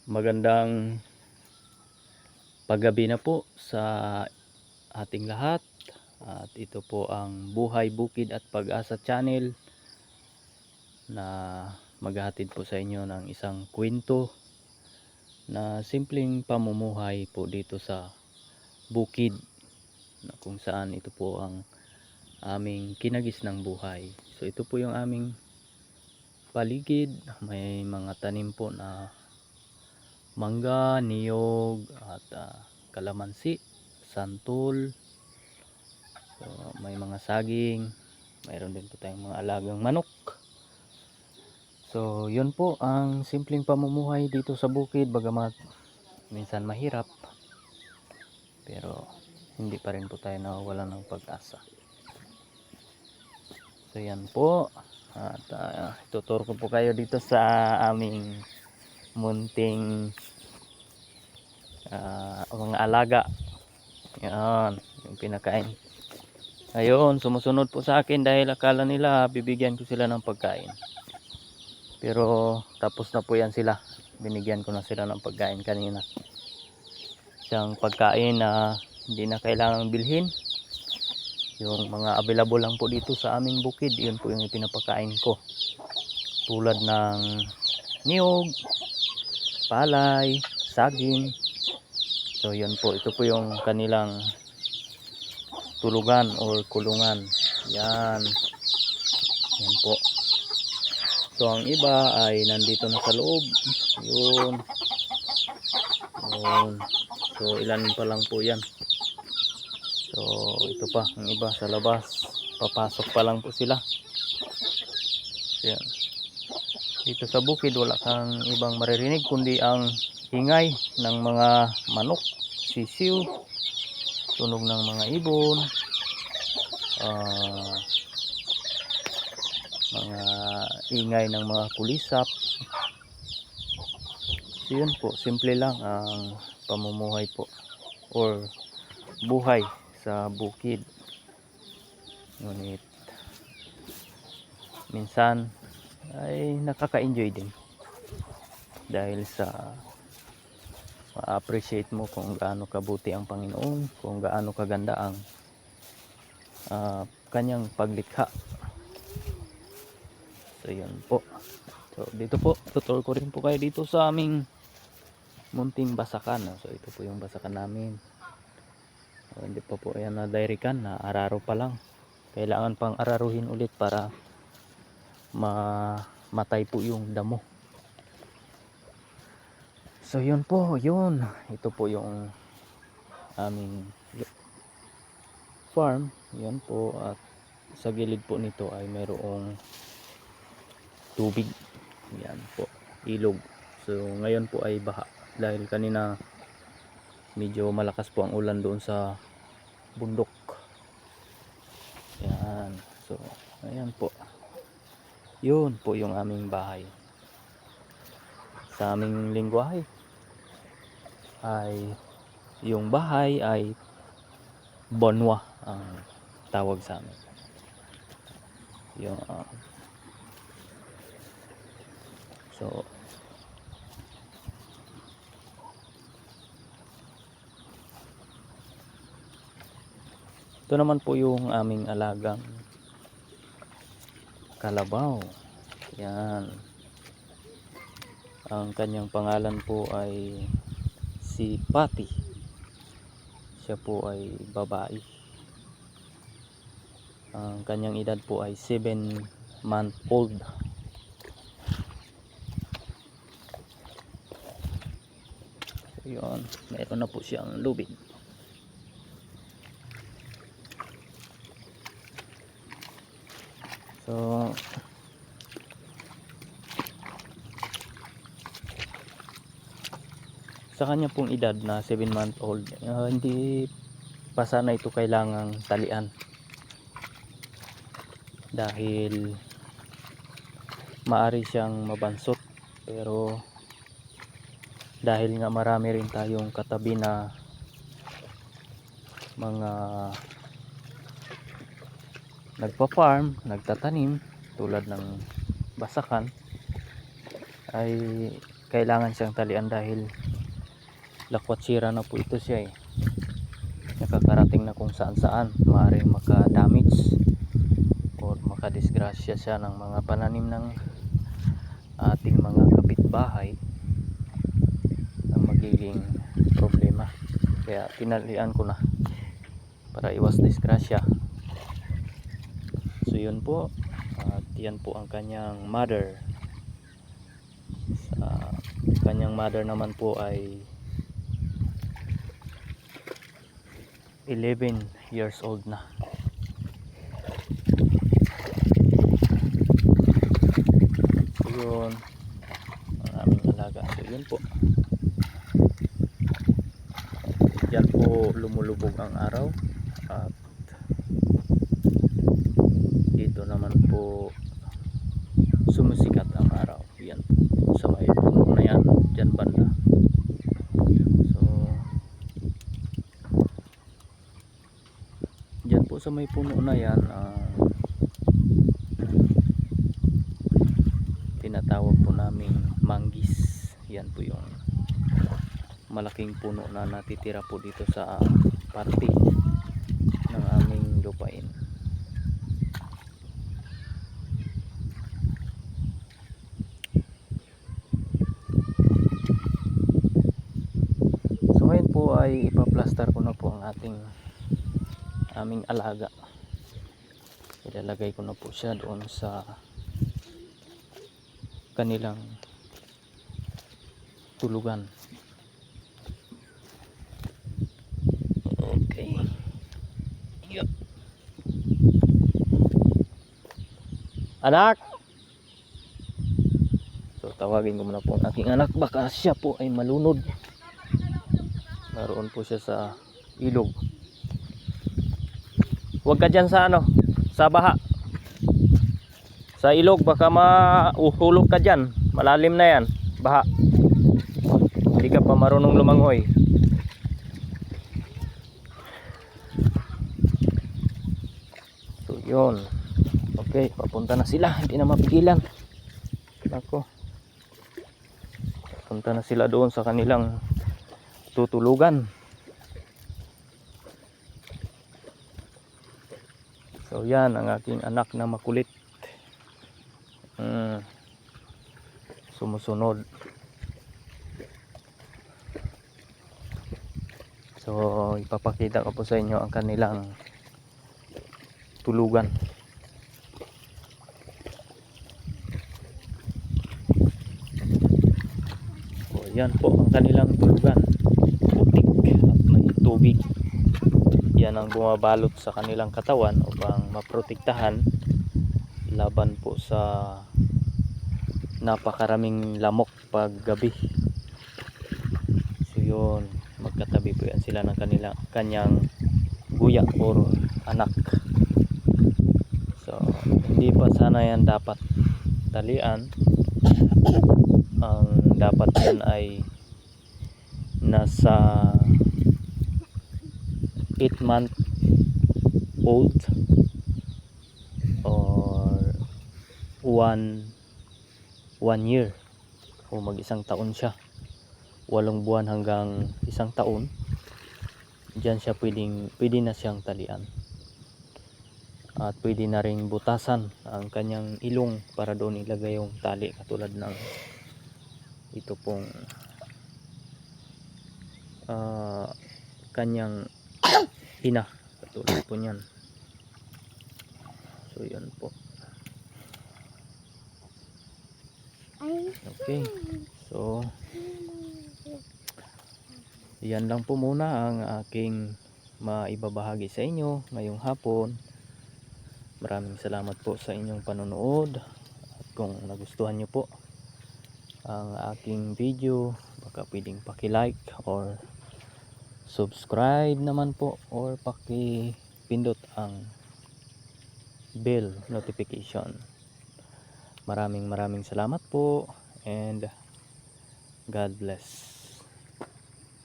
Magandang paggabi na po sa ating lahat. At ito po ang Buhay Bukid at Pag-asa Channel na maghahatid po sa inyo ng isang kwento na simpleng pamumuhay po dito sa bukid, na kung saan ito po ang aming kinagisnang buhay. So ito po yung aming paligid. May mga tanim po na mangga, niyog at kalamansi, santol. So, may mga saging, mayroon din po tayong mga alagang manok. So yun po ang simpleng pamumuhay dito sa bukid, bagamat minsan mahirap, pero hindi pa rin po tayo nawawalan ng pag-asa. So yan po, at tuturo ko po kayo dito sa aming munting mga alaga. Yan yung pinakain. Ayun, sumusunod po sa akin dahil akala nila bibigyan ko sila ng pagkain, pero tapos na po yan sila. Binigyan ko na sila ng pagkain kanina, isang pagkain na hindi na kailangang bilhin. Yung mga available lang po dito sa aming bukid, yun po yung ipinapakain ko, tulad ng niyog, palay, saging. So yun po, ito po yung kanilang tulugan or kulungan. Yan po. So ang iba ay nandito na sa loob. Yun. So ilan pa lang po yan. So ito pa, ang iba sa labas, papasok pa lang po sila. Yan. Dito sa bukid wala kang ibang maririnig kundi ang ingay ng mga manok, sisiw, tunog ng mga ibon, mga ingay ng mga kulisap. So yun po, simple lang ang pamumuhay po or buhay sa bukid. Ngunit minsan ay nakaka-enjoy din dahil sa ma-appreciate mo kung gaano kabuti ang Panginoon, kung gaano kaganda ang kanyang paglikha. So yun po. So dito po, tutur ko rin po kayo dito sa aming munting basakan. So ito po yung basakan namin. So, hindi pa po yan na dairykan, na araro pa lang. Kailangan pang araruhin ulit para mamatay po yung damo. So yun po, yun. Ito po yung aming farm. Yan po, at sa gilid po nito ay mayroong tubig. Yan po, ilog. So ngayon po ay baha dahil kanina medyo malakas po ang ulan doon sa bundok. Yan. So ayan po, yun po yung aming bahay. Sa aming lingwahe ay yung bahay ay bonwa ang tawag sa amin. Yung so ito naman po yung aming alagang kalabaw. Yan, ang kanyang pangalan po ay si Patty. Siya po ay babae. Ang kanyang edad po ay 7-month-old. So yun, mayroon na po siyang lubid. So sa kanya pong edad na 7-month-old, hindi pa sana ito kailangang talian dahil maari siyang mabansot. Pero dahil nga marami rin tayong katabi na mga nagpa-farm, nagtatanim tulad ng basakan, ay kailangan siyang talian dahil lakwatsira na po ito siya eh. Nakakarating na kung saan saan, maaaring maka-damage or makadisgrasya siya ng mga pananim ng ating mga kapitbahay, ang magiging problema. Kaya tinalian ko na para iwas disgrasya. So yun po, at yan po ang kanyang mother. Sa kanyang mother naman po ay 11 years old na. So yun, ang aming alaga. So yun po, yan po lumulubog ang araw at dito naman po sumisikat ang araw. Yan po sa may puno na yan, dyan banda. So dyan po sa may puno na yan, tinatawag po naming manggis. Yan po yung malaking puno na natitira po dito sa parte ng aming lupain. So ngayon po ay ipaplastar ko na po ang aming alaga. Ilalagay ko na po siya doon sa kanilang tulugan. Okay. Yup. Anak! So tawagin ko muna po ang aking anak, baka siya po ay malunod. Naroon po siya sa ilog. Huwag ka dyan sa sa baha. Sa ilog baka mahuhulog ka dyan. Malalim na yan, baha. Hindi ka pa marunong lumangoy. So yun. Okay, papunta na sila, hindi na mapigilan. Ako. Papunta na sila doon sa kanilang tutulugan. So yan ang aking anak na makulit. Sumusunod. So ipapakita ko po sa inyo ang kanilang tulugan. So yan po ang kanilang tulugan. Putik at may tubig. Yan ang bumabalot sa kanilang katawan upang maprotektahan laban po sa napakaraming lamok pag gabi. So yun, magkatabi po yan sila ng kanyang guya or anak. So hindi pa sana yan dapat talian. Ang dapat yan ay nasa 8-month old or 1 year o mag-isang taon siya. 8 buwan hanggang 1 taon. Diyan siya pwede na siyang talian. At pwede na ring butasan ang kanyang ilong para doon ilagay yung tali katulad ng ito pong kanyang ina, katulad po niyan. So yun po. Okay, so yan lang po muna ang aking maibabahagi sa inyo ngayong hapon. Maraming salamat po sa inyong panonood. At kung nagustuhan nyo po ang aking video, baka pwedeng paki-like or subscribe naman po or paki-pindot ang bell notification. Maraming salamat po and God bless.